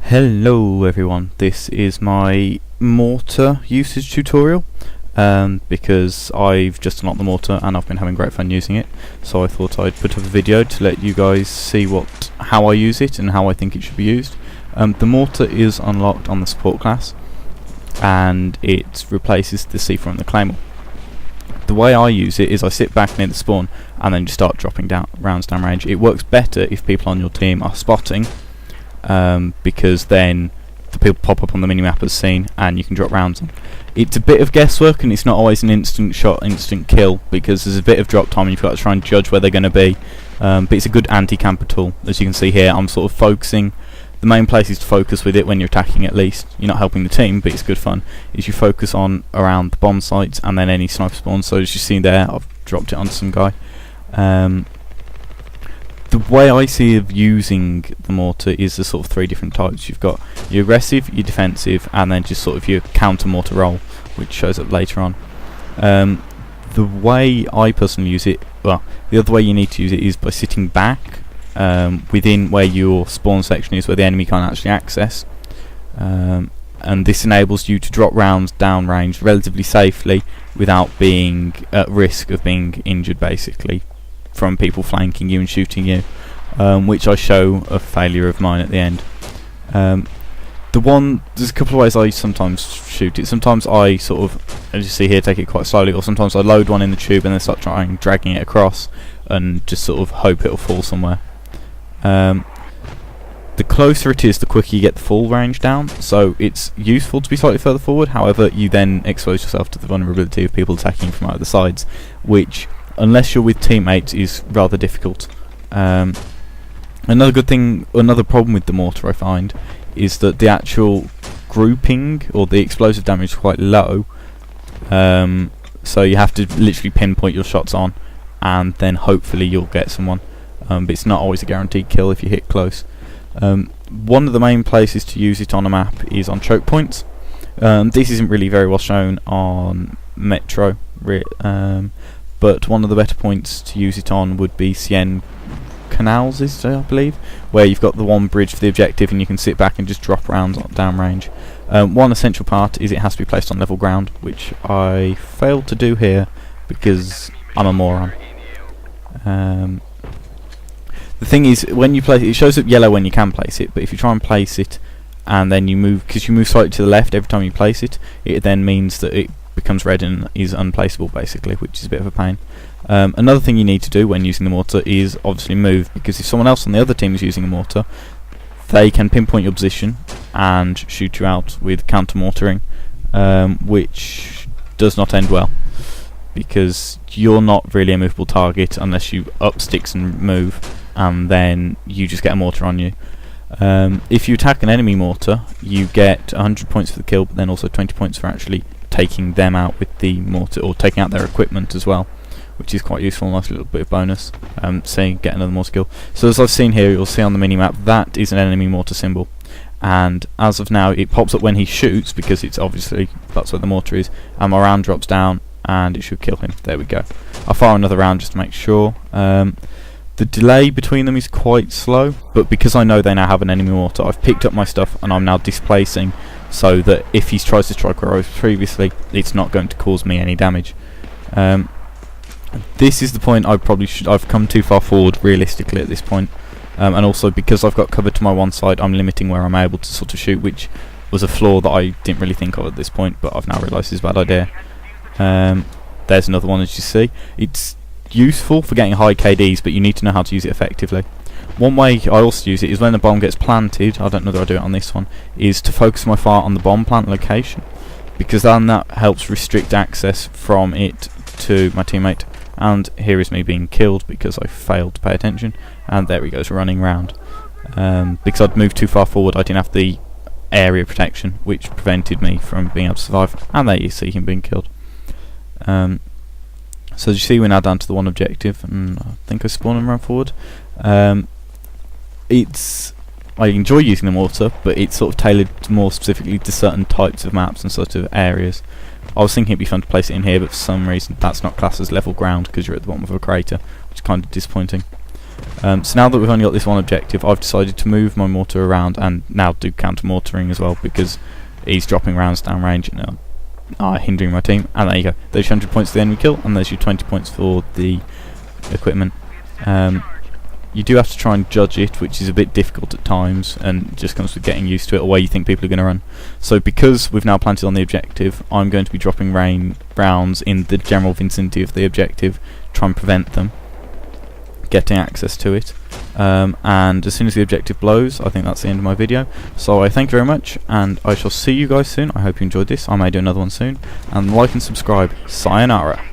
Hello everyone, this is my Mortar usage tutorial because I've just unlocked the Mortar and I've been having great fun using it, so I thought I'd put up a video to let you guys see how I use it and how I think it should be used. The Mortar is unlocked on the support class and it replaces the C4 and the Claymore. The way I use it is I sit back near the spawn and then just start dropping rounds down range. It works better if people on your team are spotting, because then the people pop up on the minimap as seen and you can drop rounds on. It's a bit of guesswork and it's not always an instant shot, instant kill, because there's a bit of drop time and you've got to try and judge where they're going to be, but it's a good anti-camper tool. As you can see here, I'm sort of focusing. The main place is to focus with it when you're attacking. At least you're not helping the team, but it's good fun, is you focus on around the bomb sites and then any sniper spawns. So as you see there, I've dropped it onto some guy. The way I see of using the Mortar is the sort of three different types. You've got your aggressive, your defensive, and then just sort of your counter Mortar role, which shows up later on. The way I personally use it, well, the other way you need to use it is by sitting back within where your spawn section is, where the enemy can't actually access, and this enables you to drop rounds downrange relatively safely without being at risk of being injured, basically, from people flanking you and shooting you, which I show a failure of mine at the end. There's a couple of ways I sometimes shoot it. Sometimes I sort of, as you see here, take it quite slowly, or sometimes I load one in the tube and then start dragging it across and just sort of hope it'll fall somewhere. The closer it is, the quicker you get the full range down, so it's useful to be slightly further forward. However, you then expose yourself to the vulnerability of people attacking from out of the sides, which, unless you're with teammates, is rather difficult. Another problem with the Mortar I find is that the actual grouping or the explosive damage is quite low, so you have to literally pinpoint your shots on and then hopefully you'll get someone, but it's not always a guaranteed kill if you hit close. One of the main places to use it on a map is on choke points. This isn't really very well shown on Metro, but one of the better points to use it on would be Cien Canals, I believe, where you've got the one bridge for the objective and you can sit back and just drop rounds downrange. One essential part is it has to be placed on level ground, which I failed to do here because I'm a moron. The thing is, when you place it, it shows up yellow when you can place it, but if you try and place it and then you move, because you move slightly to the left every time you place it, it then means that it becomes red and is unplaceable, basically, which is a bit of a pain. Another thing you need to do when using the Mortar is obviously move, because if someone else on the other team is using a Mortar, they can pinpoint your position and shoot you out with counter mortaring, which does not end well, because you're not really a movable target unless you up sticks and move, and then you just get a Mortar on you. If you attack an enemy Mortar, you get 100 points for the kill, but then also 20 points for actually taking them out with the Mortar, or taking out their equipment as well, which is quite useful, nice little bit of bonus. Say get another Mortar kill. So as I've seen here, you'll see on the minimap that is an enemy Mortar symbol, and as of now it pops up when he shoots, because it's obviously that's where the Mortar is, and my round drops down and it should kill him. There we go. I'll fire another round just to make sure. The delay between them is quite slow, but because I know they now have an enemy Mortar, I've picked up my stuff and I'm now displacing, so that if he tries to strike where I was previously, it's not going to cause me any damage. This is the point I've come too far forward realistically at this point, and also because I've got cover to my one side, I'm limiting where I'm able to sort of shoot, which was a flaw that I didn't really think of at this point, but I've now realised is a bad idea. There's another one, as you see. It's useful for getting high KDs, but you need to know how to use it effectively. One way I also use it is when the bomb gets planted, I don't know whether I do it on this one, is to focus my fire on the bomb plant location, because then that helps restrict access from it to my teammate. And here is me being killed because I failed to pay attention, and there he goes running round. Because I'd moved too far forward, I didn't have the area protection, which prevented me from being able to survive, and there you see him being killed. So as you see, we're now down to the one objective, and I think I spawn and run forward. I enjoy using the Mortar, but it's sort of tailored more specifically to certain types of maps and sort of areas. I was thinking it'd be fun to place it in here, but for some reason that's not classed as level ground because you're at the bottom of a crater, which is kind of disappointing. So now that we've only got this one objective, I've decided to move my mortar around and now do counter mortaring as well, because he's dropping rounds down range and hindering my team. And there you go. There's your 100 points for the enemy kill, and there's your 20 points for the equipment. You do have to try and judge it, which is a bit difficult at times, and it just comes with getting used to it or where you think people are going to run. So because we've now planted on the objective, I'm going to be dropping rounds in the general vicinity of the objective, try and prevent them getting access to it. And as soon as the objective blows, I think that's the end of my video. So I thank you very much, and I shall see you guys soon. I hope you enjoyed this. I may do another one soon. And like and subscribe. Sayonara.